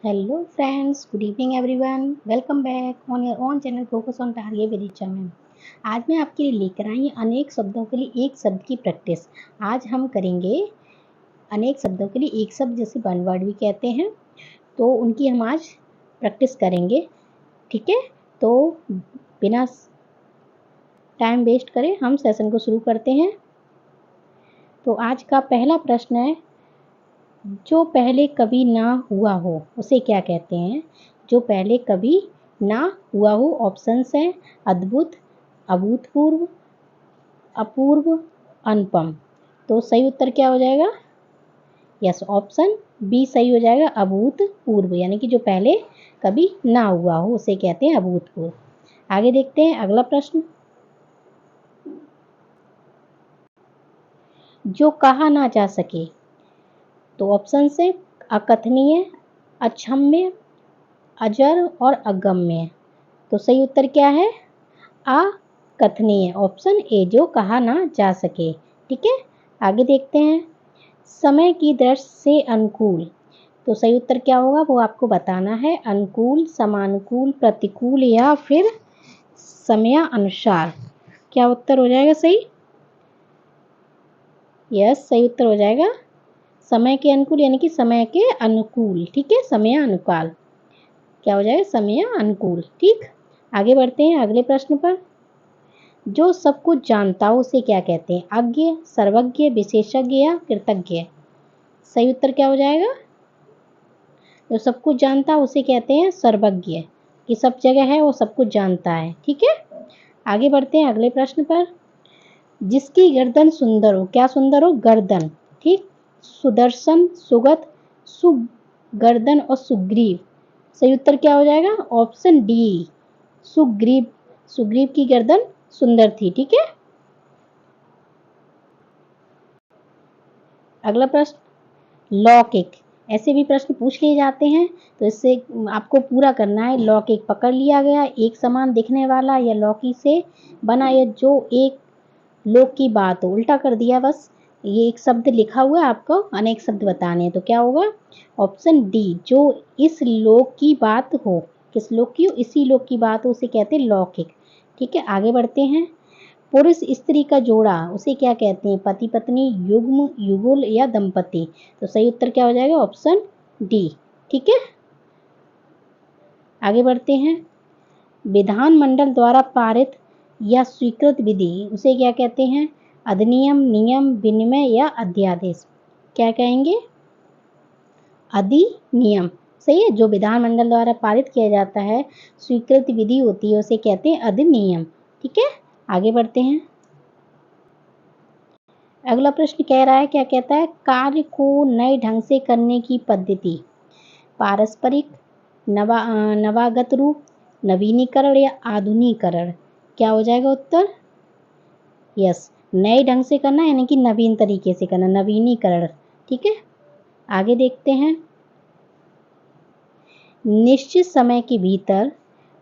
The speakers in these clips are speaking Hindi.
Hello friends, good evening everyone. Welcome back on your own channel Focus on Target with Richa ma'am. आज मैं आपके लिए लेकर आई अनेक शब्दों के लिए एक शब्द की प्रैक्टिस। आज हम करेंगे अनेक शब्दों के लिए एक शब्द जैसे वन वर्ड भी कहते हैं, तो उनकी हम आज प्रैक्टिस करेंगे। ठीक है, तो बिना टाइम वेस्ट करे हम सेशन को शुरू करते हैं। तो आज का पहला प्रश्न है, जो पहले कभी ना हुआ हो उसे क्या कहते हैं? जो पहले कभी ना हुआ हो। ऑप्शंस हैं अद्भुत, अभूतपूर्व, अपूर्व, अनुपम। तो सही उत्तर क्या हो जाएगा? यस, ऑप्शन बी सही हो जाएगा, अभूतपूर्व। यानी कि जो पहले कभी ना हुआ हो उसे कहते हैं अभूतपूर्व। आगे देखते हैं अगला प्रश्न। जो कहा ना जा सके। तो ऑप्शन से अकथनीय, अक्षम्य, अजर और अगम्य। तो सही उत्तर क्या है? अकथनीय, ऑप्शन ए, जो कहा ना जा सके। ठीक है, आगे देखते हैं। समय की दृष्टि से अनुकूल। तो सही उत्तर क्या होगा वो आपको बताना है। अनुकूल, समानुकूल, प्रतिकूल या फिर समयानुसार। क्या उत्तर हो जाएगा सही? यस, सही उत्तर हो जाएगा समय के अनुकूल, यानी कि समय के अनुकूल। ठीक है, समय अनुकाल। क्या हो जाएगा? समय अनुकूल। ठीक, आगे बढ़ते हैं अगले प्रश्न पर। जो सब कुछ जानता हो उसे क्या कहते हैं? अज्ञ, सर्वज्ञ, विशेषज्ञ या कृतज्ञ। सही उत्तर क्या हो जाएगा? जो सब कुछ जानता है उसे कहते हैं सर्वज्ञ, कि सब जगह है वो सब कुछ जानता है। ठीक है, आगे बढ़ते हैं अगले प्रश्न पर। जिसकी गर्दन सुंदर हो। क्या सुंदर हो? गर्दन। ठीक, सुदर्शन, सुगत, सुगर्दन और सुग्रीव। सही उत्तर क्या हो जाएगा? Option D, Sugriva. सुग्रीव की गर्दन सुंदर थी। ठीक है, अगला प्रश्न, लौकिक। ऐसे भी प्रश्न पूछ लिए जाते हैं, तो इससे आपको पूरा करना है। लौकिक, पकड़ लिया गया, एक समान दिखने वाला या लौकी से बना या जो एक लोक की बात हो। उल्टा कर दिया बस। ये एक शब्द लिखा हुआ है, आपको अनेक शब्द बताने हैं, तो क्या होगा? ऑप्शन डी, जो इस लोक की बात हो। किस लोक की हो? इसी लोक की बात हो, उसे कहते हैं लौकिक। ठीक है, आगे बढ़ते हैं। पुरुष स्त्री का जोड़ा उसे क्या कहते हैं? पति पत्नी, युग्म, युगल या दंपति। तो सही उत्तर क्या हो जाएगा? Option D. ठीक है, आगे बढ़ते हैं। विधानमंडल द्वारा पारित या स्वीकृत विधि उसे क्या कहते हैं? अधिनियम, नियम, विनिमय या अध्यादेश। क्या कहेंगे? अधिनियम। सही है, जो विधानमंडल द्वारा पारित किया जाता है, स्वीकृत विधि होती है, उसे कहते हैं अधिनियम। ठीक है, आगे बढ़ते हैं। अगला प्रश्न कह रहा है, क्या कहता है? कार्य को नए ढंग से करने की पद्धति। पारस्परिक, नवागत रूप, नवीनीकरण या आधुनिकरण। क्या हो जाएगा उत्तर? यस, नए ढंग से करना, यानी कि नवीन तरीके से करना, नवीनीकरण। ठीक है, आगे देखते हैं। निश्चित समय के भीतर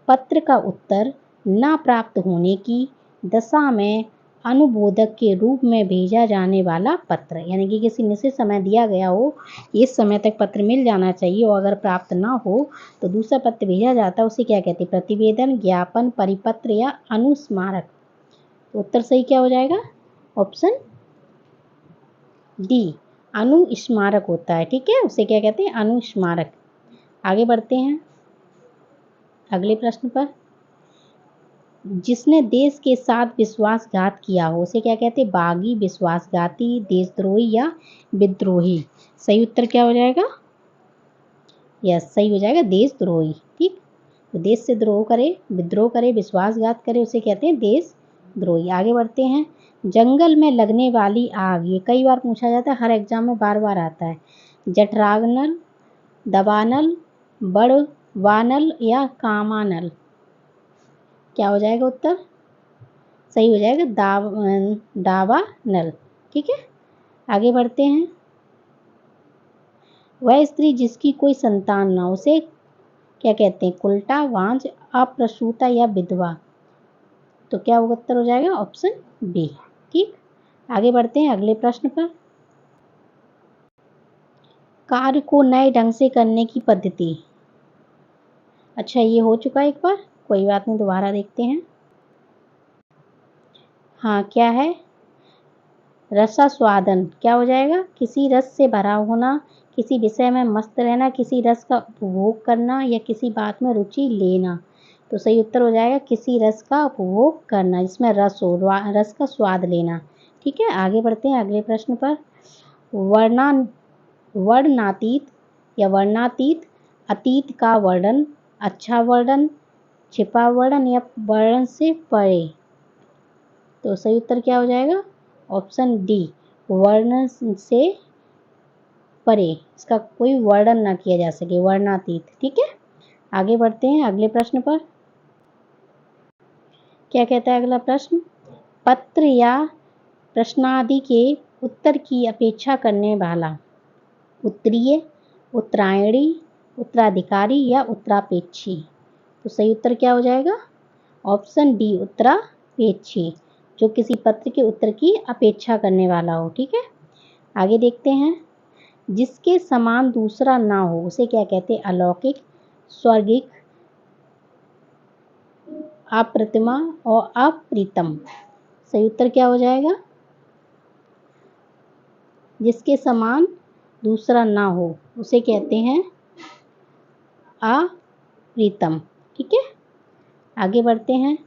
पत्र का उत्तर न प्राप्त होने की दशा में अनुबोधक के रूप में भेजा जाने वाला पत्र। यानी कि किसी निश्चित समय दिया गया हो, इस समय तक पत्र मिल जाना चाहिए, और अगर प्राप्त ना हो तो दूसरा पत्र भेजा जाता है, उसे क्या कहते हैं? प्रतिवेदन, ज्ञापन, परिपत्र या अनुस्मारक। तो उत्तर सही क्या हो जाएगा? ऑप्शन डी, अनुस्मारक होता है। ठीक है, उसे क्या कहते हैं? अनुस्मारक। आगे बढ़ते हैं अगले प्रश्न पर। जिसने देश के साथ विश्वासघात किया हो उसे क्या कहते हैं? बागी, विश्वासघाती, देशद्रोही या विद्रोही। सही उत्तर क्या हो जाएगा? यस, सही हो जाएगा देशद्रोही। ठीक, तो देश से द्रोह करे, विद्रोह करे, विश्वासघात करे, उसे कहते हैं देशद्रोही। आगे बढ़ते हैं। जंगल में लगने वाली आग, ये कई बार पूछा जाता है, हर एग्जाम में बार बार आता है। जठराग्नल, दबानल, बड़वानल या कामानल। क्या हो जाएगा उत्तर? सही हो जाएगा दावानल। ठीक है, आगे बढ़ते हैं। वह स्त्री जिसकी कोई संतान ना हो उसे क्या कहते हैं? कुलटा, वांझ, अप्रसूता या विधवा। तो क्या उत्तर हो जाएगा? Option B. ठीक, आगे बढ़ते हैं अगले प्रश्न पर। कार्य को नए ढंग से करने की पद्धति। अच्छा, ये हो चुका एक बार, कोई बात नहीं, दोबारा देखते हैं। हाँ, क्या है? रसास्वादन क्या हो जाएगा? किसी रस से भरा होना, किसी विषय में मस्त रहना, किसी रस का उपभोग करना या किसी बात में रुचि लेना। तो सही उत्तर हो जाएगा किसी रस का उपभोग करना, जिसमें रस हो, रस का स्वाद लेना। ठीक है, आगे बढ़ते हैं अगले प्रश्न पर। वर्णा वर्णनातीत या वर्णातीत, अतीत का वर्णन, अच्छा वर्णन, छिपा वर्णन या वर्णन से परे। तो सही उत्तर क्या हो जाएगा? ऑप्शन डी, वर्णन से परे, इसका कोई वर्णन ना किया जा सके, वर्णातीत। ठीक है, आगे बढ़ते हैं अगले प्रश्न पर। क्या कहता है अगला प्रश्न? पत्र या प्रश्नादि के उत्तर की अपेक्षा करने वाला, उत्तरीय, उत्तरायणी, उत्तराधिकारी या उत्तरापेक्षी। तो सही उत्तर क्या हो जाएगा? ऑप्शन डी, उत्तरापेक्षी, जो किसी पत्र के उत्तर की अपेक्षा करने वाला हो। ठीक है, आगे देखते हैं। जिसके समान दूसरा ना हो उसे क्या कहते हैं? अलौकिक, स्वर्गिक, अप्रतिमा और अप्रीतम। सही उत्तर क्या हो जाएगा? जिसके समान दूसरा ना हो उसे कहते हैं अप्रीतम। ठीक है, आगे बढ़ते हैं।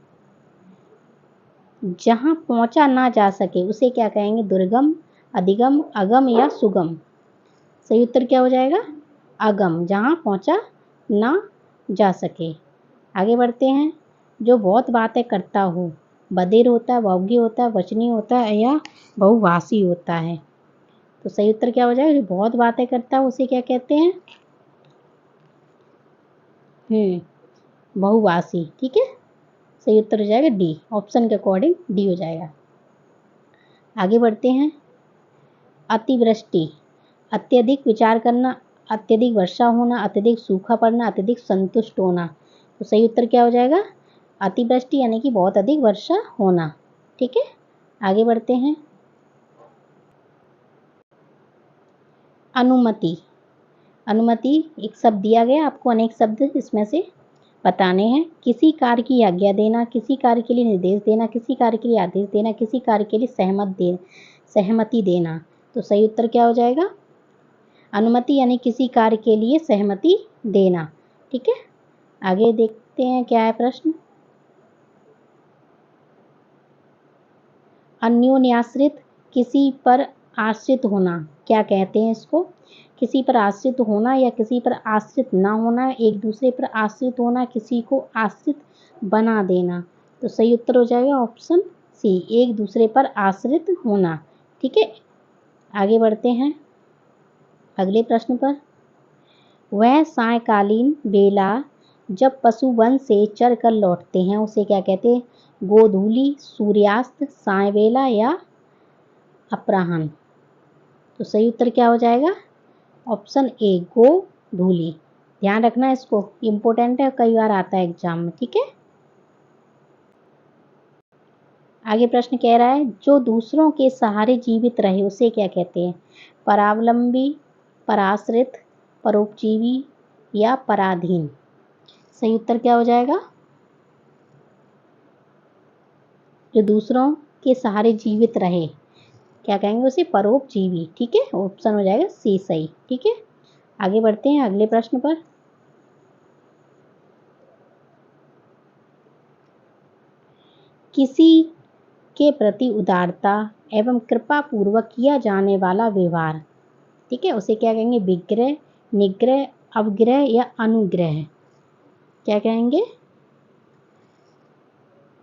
जहां पहुंचा ना जा सके उसे क्या कहेंगे? दुर्गम, अधिगम, अगम या सुगम। सही उत्तर क्या हो जाएगा? अगम, जहां पहुंचा ना जा सके। आगे बढ़ते हैं। जो बहुत बातें करता हो, बधिर होता है, बहुज्ञ होता है, वचनी होता है या बहुभाषी होता है। तो सही उत्तर क्या हो जाएगा? जो बहुत बातें करता है उसे क्या कहते हैं? बहुभाषी। ठीक है, सही उत्तर हो जाएगा डी, ऑप्शन के अकॉर्डिंग डी हो जाएगा। आगे बढ़ते हैं। अतिवृष्टि, अत्यधिक विचार करना, अत्यधिक वर्षा होना, अत्यधिक सूखा पड़ना, अत्यधिक संतुष्ट होना। तो सही उत्तर क्या हो जाएगा? अतिवृष्टि यानी कि बहुत अधिक वर्षा होना। ठीक है, आगे बढ़ते हैं। अनुमति, अनुमति एक शब्द दिया गया आपको, अनेक शब्द इसमें से बताने हैं। किसी कार्य की आज्ञा देना, किसी कार्य के लिए निर्देश देना, किसी कार्य के लिए आदेश देना, किसी कार्य के लिए सहमति देना। तो सही उत्तर क्या हो जाएगा? अनुमति यानी किसी कार्य के लिए सहमति देना। ठीक है, आगे देखते हैं क्या है प्रश्न। अन्योन्याश्रित, किसी पर आश्रित होना, क्या कहते हैं इसको? किसी पर आश्रित होना या किसी पर आश्रित ना होना, एक दूसरे पर आश्रित होना, किसी को आश्रित बना देना। तो सही उत्तर हो जाएगा ऑप्शन सी, एक दूसरे पर आश्रित होना। ठीक है, आगे बढ़ते हैं अगले प्रश्न पर। वह सायंकालीन बेला जब पशु वन से चर कर लौटते हैं उसे क्या कहते हैं? गोधूलि, सूर्यास्त, साय बेला या अपराह्न। तो सही उत्तर क्या हो जाएगा? ऑप्शन ए, गोधूलि। ध्यान रखना इसको, इम्पोर्टेंट है, कई बार आता है एग्जाम में। ठीक है, आगे प्रश्न कह रहा है जो दूसरों के सहारे जीवित रहे उसे क्या कहते हैं? परावलंबी, पराश्रित, परोपजीवी या पराधीन। सही उत्तर क्या हो जाएगा? जो दूसरों के सहारे जीवित रहे, क्या कहेंगे उसे? परोपजीवी। ठीक है, ऑप्शन हो जाएगा सी सही। ठीक है, आगे बढ़ते हैं अगले प्रश्न पर। किसी के प्रति उदारता एवं कृपा पूर्वक किया जाने वाला व्यवहार, ठीक है, उसे क्या कहेंगे? विग्रह, निग्रह, अवग्रह या अनुग्रह। क्या कहेंगे?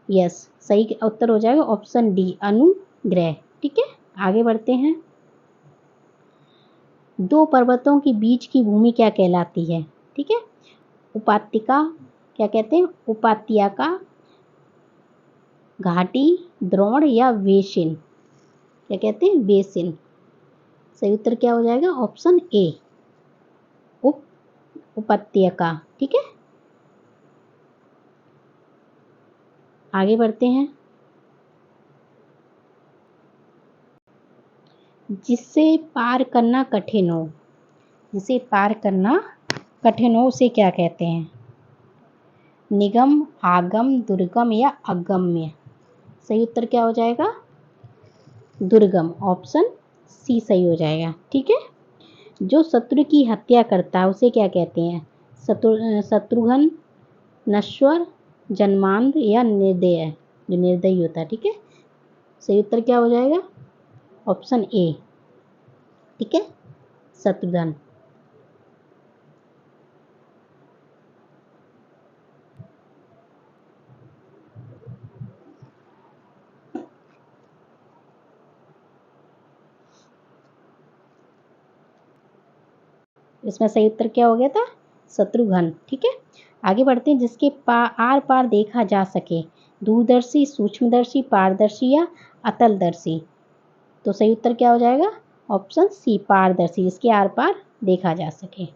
यस, सही उत्तर हो जाएगा ऑप्शन डी, अनुग्रह। ठीक है, आगे बढ़ते हैं। दो पर्वतों के बीच की भूमि क्या कहलाती है? ठीक है, उपात्यका, क्या कहते हैं? उपात्यका, घाटी, द्रोण या बेसिन। क्या कहते हैं? बेसिन। सही उत्तर क्या हो जाएगा? ऑप्शन ए, उपत्यका। ठीक है, आगे बढ़ते हैं। जिससे पार करना कठिन हो, जिसे पार करना कठिन हो उसे क्या कहते हैं? निगम, आगम, दुर्गम या अगम्य। सही उत्तर क्या हो जाएगा? दुर्गम, ऑप्शन सी सही हो जाएगा। ठीक है। जो शत्रु की हत्या करता है उसे क्या कहते हैं? शत्रुघ्न, नश्वर, जन्मांध या निर्दय, जो निर्दयी होता है। ठीक है। सही उत्तर क्या हो जाएगा? ऑप्शन ए। ठीक है, शत्रुघ्न। इसमें सही उत्तर क्या हो गया था? शत्रुघ्न। ठीक है। आगे बढ़ते हैं। जिसके आर पार देखा जा सके, दूरदर्शी, सूक्ष्मदर्शी, पारदर्शी या अतलदर्शी। तो सही उत्तर क्या हो जाएगा? ऑप्शन सी, पारदर्शी, जिसके आर पार देखा जा सके।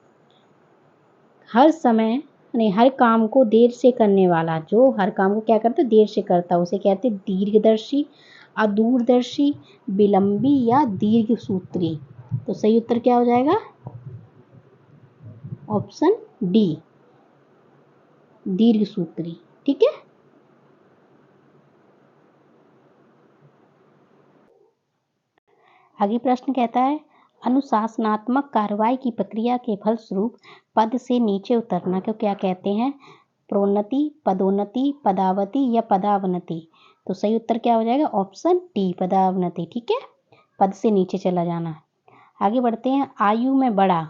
हर समय यानी हर काम को देर से करने वाला, जो हर काम को क्या करता है? देर से करता है, उसे कहते हैं दीर्घदर्शी, अदूरदर्शी, विलंबी या दीर्घसूत्री। तो सही उत्तर क्या हो जाएगा? ऑप्शन डी, दीर्घसूत्री। ठीक है। आगे प्रश्न कहता है, अनुशासनात्मक कार्रवाई की प्रक्रिया के फलस्वरूप पद से नीचे उतरना को क्या कहते हैं? प्रोन्नति, पदोन्नति, पदावति या पदावनति। तो सही उत्तर क्या हो जाएगा? ऑप्शन डी, पदावनति। ठीक है, पद से नीचे चला जाना। आगे बढ़ते हैं। आयु में बड़ा,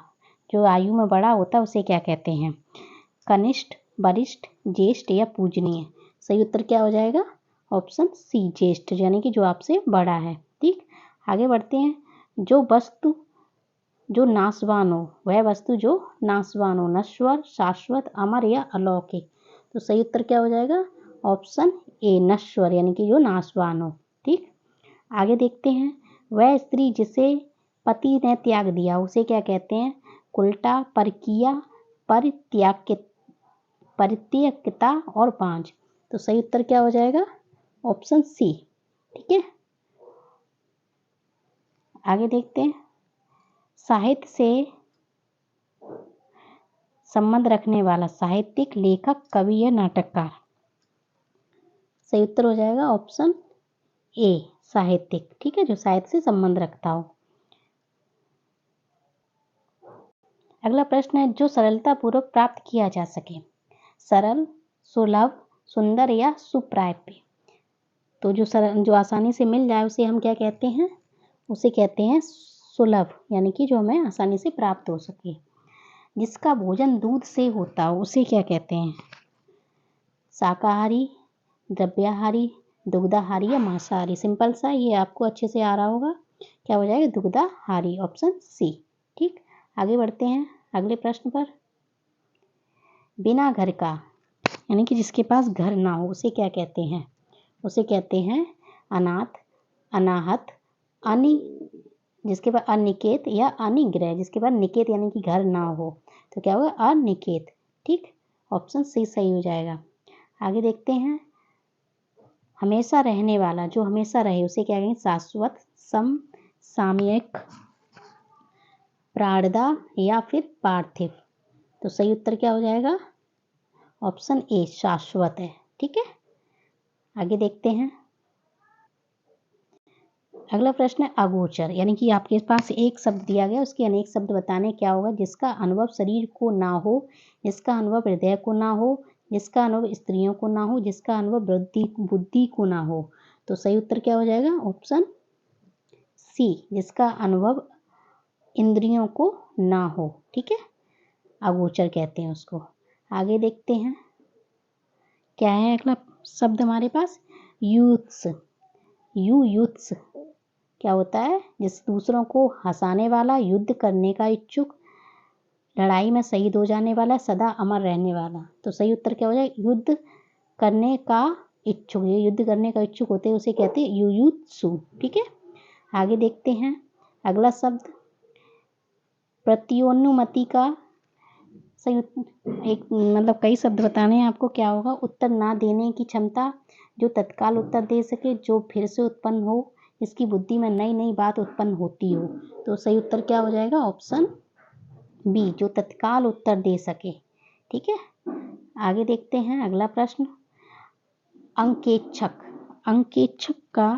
जो आयु में बड़ा होता है उसे क्या कहते हैं? कनिष्ठ, वरिष्ठ, ज्येष्ठ या पूजनीय। सही उत्तर क्या हो जाएगा? ऑप्शन सी, ज्येष्ठ, यानी कि जो आपसे बड़ा है। ठीक। आगे बढ़ते हैं। जो वस्तु जो नाशवान हो, वह वस्तु जो नाशवान हो, नश्वर, शाश्वत, अमर या अलौकिक। तो सही उत्तर क्या हो जाएगा? ऑप्शन ए, नश्वर, यानी कि जो नाशवान हो। ठीक। आगे देखते हैं। वह स्त्री जिसे पति ने त्याग दिया उसे क्या कहते हैं? कुलटा, परकीया, परित्यक्ता और पांच। तो सही उत्तर क्या हो जाएगा? Option C. ठीक है। आगे देखते हैं। साहित्य से संबंध रखने वाला साहित्यिक, लेखक, कवि या नाटककार। सही उत्तर हो जाएगा ऑप्शन ए, साहित्यिक। ठीक है, जो साहित्य से संबंध रखता हो। अगला प्रश्न है, जो सरलता पूर्वक प्राप्त किया जा सके। सरल, सुलभ, सुंदर या सुप्राप्य। तो जो आसानी से मिल जाए उसे हम क्या कहते हैं? उसे कहते हैं सुलभ, यानी कि जो हमें आसानी से प्राप्त हो सके। जिसका भोजन दूध से होता हो उसे क्या कहते हैं? शाकाहारी, द्रव्याहारी, दुग्धाहारी या मांसाहारी। सिंपल सा, ये आपको अच्छे से आ रहा होगा। क्या हो जाएगा? दुग्धाहारी, ऑप्शन सी। ठीक। आगे बढ़ते हैं अगले प्रश्न पर। बिना घर का, यानी कि जिसके पास घर ना हो उसे क्या कहते हैं? उसे कहते हैं अनाथ, अनाहत, जिसके पास अनिकेत या अनिग्रह, जिसके पास निकेत यानी कि घर ना हो तो क्या होगा? अनिकेत। ठीक, ऑप्शन सी सही हो जाएगा। आगे देखते हैं। हमेशा रहने वाला, जो हमेशा रहे उसे क्या कहेंगे? शाश्वत, सम, सामयिक, प्राणदा या फिर पार्थिव। तो सही उत्तर क्या हो जाएगा? ऑप्शन ए, शाश्वत है। ठीक है। आगे देखते हैं। अगला प्रश्न है अगोचर, यानी कि आपके पास एक शब्द दिया गया, उसके अनेक शब्द बताने। क्या होगा? जिसका अनुभव शरीर को ना हो, जिसका अनुभव हृदय को ना हो, जिसका अनुभव स्त्रियों को ना हो, जिसका अनुभव बुद्धि को ना हो। तो सही उत्तर क्या हो जाएगा? ऑप्शन सी, जिसका अनुभव इंद्रियों को ना हो। ठीक है, अगोचर कहते हैं उसको। आगे देखते हैं। क्या है अगला शब्द हमारे पास? यूथ्स। यूथ्स क्या होता है? जिस दूसरों को हंसाने वाला, युद्ध करने का इच्छुक, लड़ाई में शहीद हो जाने वाला, सदा अमर रहने वाला। तो सही उत्तर क्या हो जाए? युद्ध करने का इच्छुक, ये युद्ध करने का इच्छुक होते हैं उसे कहते हैं युयुत्सु। ठीक है। आगे देखते हैं। अगला शब्द प्रत्योन्मुति का सही एक मतलब कई शब्द बताने हैं आपको। क्या होगा? उत्तर ना देने की क्षमता, जो तत्काल उत्तर दे सके, जो फिर से उत्पन्न हो, इसकी बुद्धि में नई नई बात उत्पन्न होती हो। तो सही उत्तर क्या हो जाएगा? ऑप्शन बी, जो तत्काल उत्तर दे सके। ठीक है। आगे देखते हैं अगला प्रश्न। अंकेक्षक, अंकेक्षक का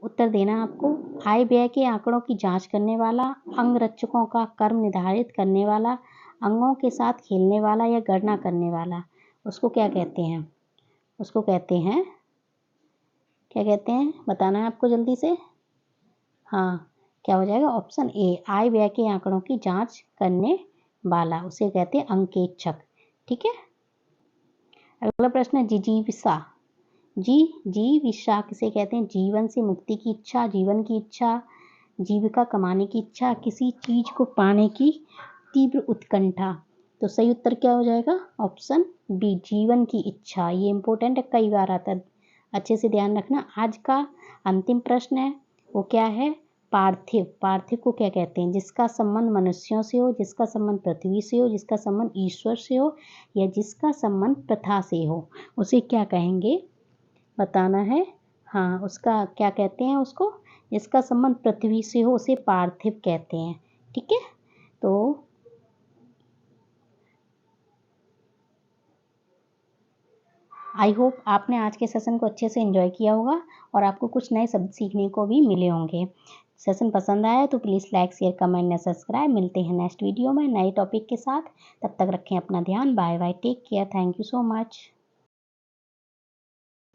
उत्तर देना आपको। आय व्यय के आंकड़ों की जांच करने वाला, अंगरक्षकों का कर्म निर्धारित करने वाला, अंगों के साथ खेलने वाला या गणना करने वाला, उसको क्या कहते हैं? उसको कहते हैं, क्या कहते हैं बताना है आपको जल्दी से। हाँ, क्या हो जाएगा? ऑप्शन ए, आय व्यय के आंकड़ों की जांच करने वाला, उसे कहते हैं अंकेक्षक। ठीक है। अगला प्रश्न है जिजीविषा। जीविषा किसे कहते हैं? जीवन से मुक्ति की इच्छा, जीवन की इच्छा, जीविका कमाने की इच्छा, किसी चीज को पाने की तीव्र उत्कंठा। तो सही उत्तर क्या हो जाएगा? ऑप्शन बी, जीवन की इच्छा। ये इंपॉर्टेंट है, कई बार आता है, अच्छे से ध्यान रखना। आज का अंतिम प्रश्न है, वो क्या है? पार्थिव। पार्थिव को क्या कहते हैं? जिसका संबंध मनुष्यों से हो, जिसका संबंध पृथ्वी से हो, जिसका संबंध ईश्वर से हो, या जिसका संबंध प्रथा से हो, उसे क्या कहेंगे बताना है। हाँ, उसका क्या कहते हैं? उसको जिसका संबंध पृथ्वी से हो उसे पार्थिव कहते हैं। ठीक है। तो आई होप आपने आज के सेशन को अच्छे से एंजॉय किया होगा और आपको कुछ नए शब्द सीखने को भी मिले होंगे। सेशन पसंद आया तो प्लीज़ लाइक, शेयर, कमेंट या सब्सक्राइब। मिलते हैं नेक्स्ट वीडियो में नए टॉपिक के साथ। तब तक रखें अपना ध्यान। Bye bye, take care, thank you so much.